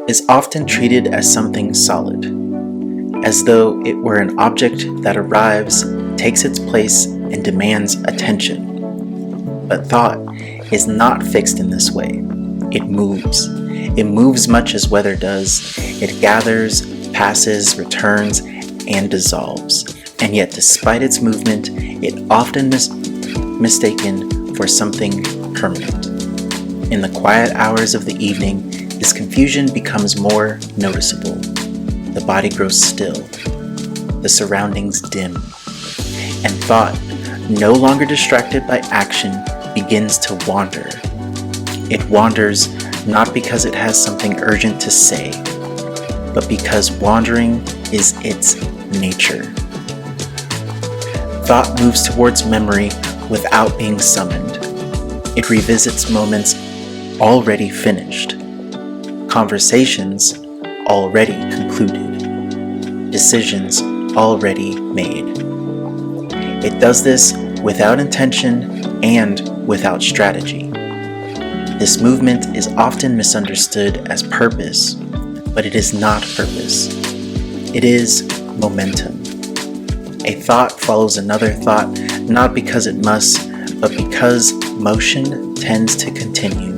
is often treated as something solid, as though it were an object that arrives, takes its place, and demands attention. But thought is not fixed in this way. It moves. It moves much as weather does. It gathers, passes, returns, and dissolves. And yet, despite its movement, it often mistaken for something permanent. In the quiet hours of the evening, this confusion becomes more noticeable. The body grows still. The surroundings dim. And thought, no longer distracted by action, begins to wander. It wanders not because it has something urgent to say, but because wandering is its nature. Thought moves towards memory without being summoned. It revisits moments already finished, conversations already concluded, decisions already made. It does this without intention and without strategy. This movement is often misunderstood as purpose, but it is not purpose. It is momentum. A thought follows another thought not because it must, but because motion tends to continue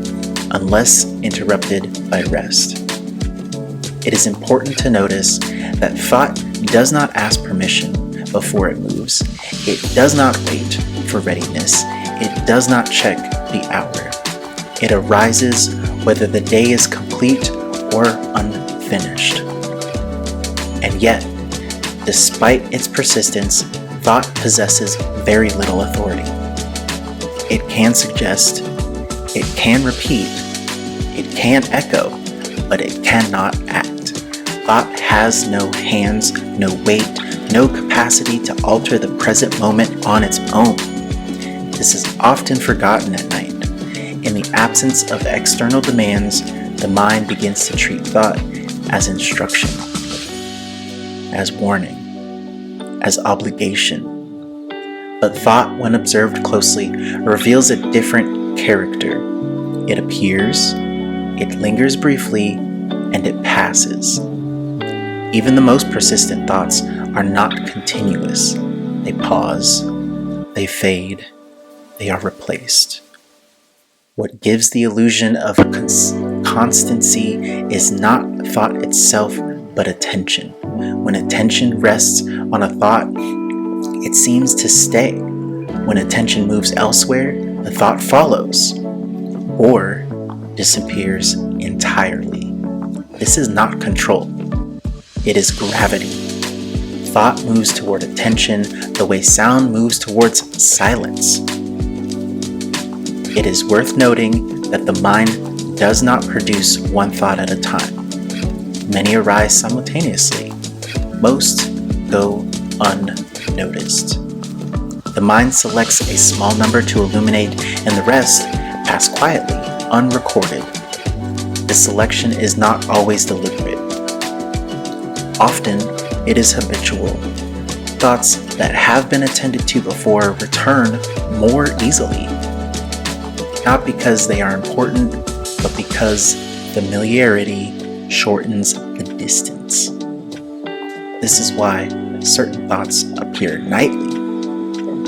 unless interrupted by rest. It is important to notice that thought does not ask permission before it moves. It does not wait for readiness. It does not check the hour. It arises whether the day is complete or unfinished. And yet, despite its persistence, thought possesses very little authority. It can suggest, it can repeat, it can echo, but it cannot act. Thought has no hands, no weight, no capacity to alter the present moment on its own. This is often forgotten at night. In the absence of external demands, the mind begins to treat thought as instruction, as warning, as obligation. But thought, when observed closely, reveals a different character. It appears, it lingers briefly, and it passes. Even the most persistent thoughts are not continuous. They pause, they fade, they are replaced. What gives the illusion of constancy is not thought itself, but attention. When attention rests on a thought, it seems to stay. When attention moves elsewhere, the thought follows or disappears entirely. This is not control. It is gravity. Thought moves toward attention the way sound moves towards silence. It is worth noting that the mind does not produce one thought at a time. Many arise simultaneously. Most go unnoticed. The mind selects a small number to illuminate, and the rest pass quietly, unrecorded. This selection is not always deliberate. Often, it is habitual. Thoughts that have been attended to before return more easily. Not because they are important, but because familiarity shortens the distance. This is why certain thoughts appear nightly,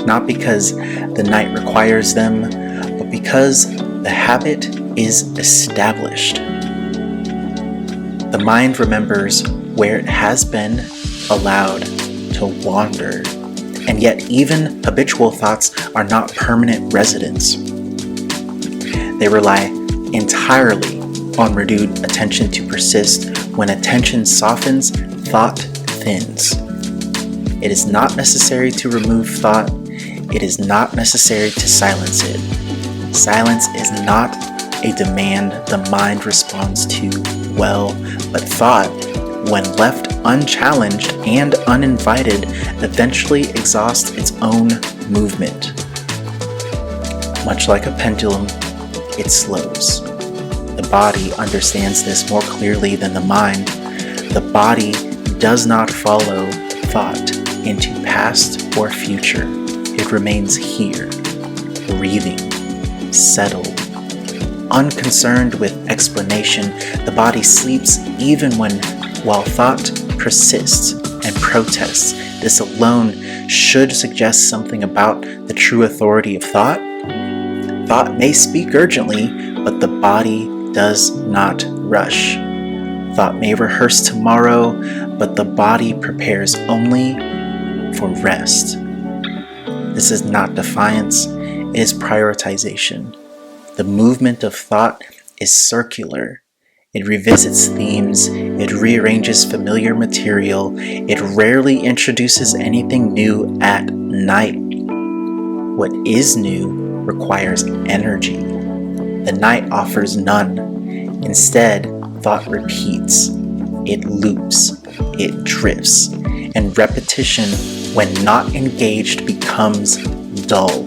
not because the night requires them, but because the habit is established. The mind remembers where it has been allowed to wander, and yet even habitual thoughts are not permanent residents. They rely entirely on renewed attention to persist. When attention softens, thought thins. It is not necessary to remove thought. It is not necessary to silence it. Silence is not a demand the mind responds to well, but thought, when left unchallenged and uninvited, eventually exhausts its own movement. Much like a pendulum, it slows. The body understands this more clearly than the mind. The body does not follow thought into past or future. It remains here, breathing, settled, unconcerned with explanation. The body sleeps even while thought persists and protests. This alone should suggest something about the true authority of thought. Thought may speak urgently, but the body does not rush. Thought may rehearse tomorrow, but the body prepares only for rest. This is not defiance, it is prioritization. The movement of thought is circular. It revisits themes, it rearranges familiar material, it rarely introduces anything new at night. What is new requires energy. The night offers none. Instead, thought repeats, it loops, it drifts, and repetition, when not engaged, becomes dull.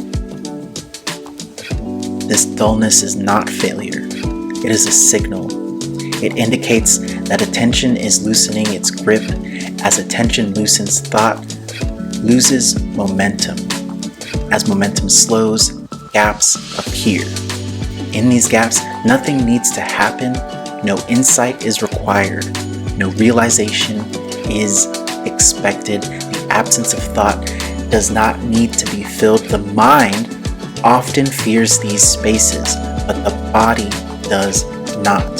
This dullness is not failure. It is a signal. It indicates that attention is loosening its grip. As attention loosens, thought loses momentum. As momentum slows, gaps appear. In these gaps, nothing needs to happen. No insight is required. No realization is expected. The absence of thought does not need to be filled. The mind often fears these spaces, but the body does not.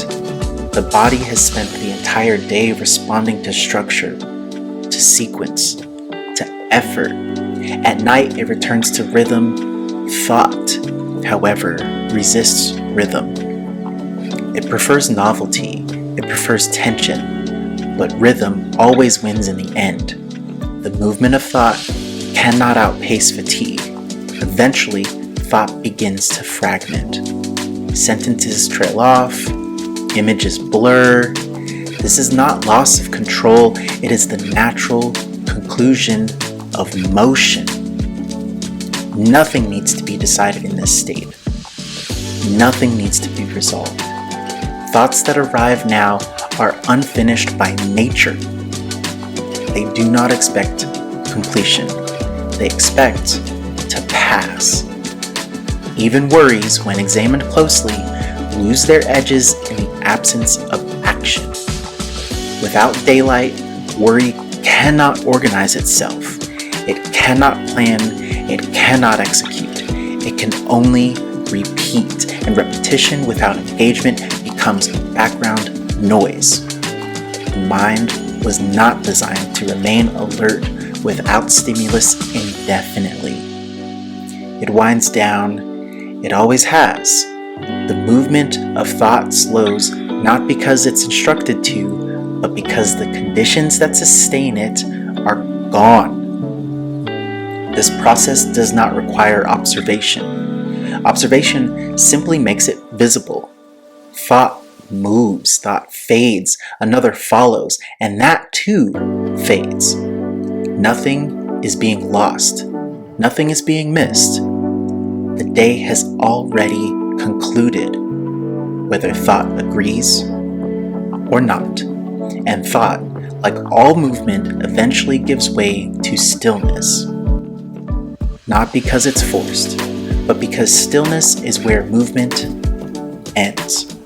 The body has spent the entire day responding to structure, to sequence, to effort. At night, it returns to rhythm. Thought, however, resists rhythm. It prefers novelty, it prefers tension, but rhythm always wins in the end. The movement of thought cannot outpace fatigue. Eventually, thought begins to fragment. Sentences trail off, images blur. This is not loss of control, it is the natural conclusion of motion. Nothing needs to be decided in this state. Nothing needs to be resolved. Thoughts that arrive now are unfinished by nature. They do not expect completion. They expect to pass. Even worries, when examined closely, lose their edges in the absence of action. Without daylight, worry cannot organize itself. It cannot plan. It cannot execute. It can only repeat, and repetition without engagement becomes background noise. The mind was not designed to remain alert without stimulus indefinitely. It winds down. It always has. The movement of thought slows not because it's instructed to, but because the conditions that sustain it are gone. This process does not require observation. Observation simply makes it visible. Thought moves, thought fades, another follows, and that too fades. Nothing is being lost. Nothing is being missed. The day has already concluded, whether thought agrees or not. And thought, like all movement, eventually gives way to stillness. Not because it's forced, but because stillness is where movement ends.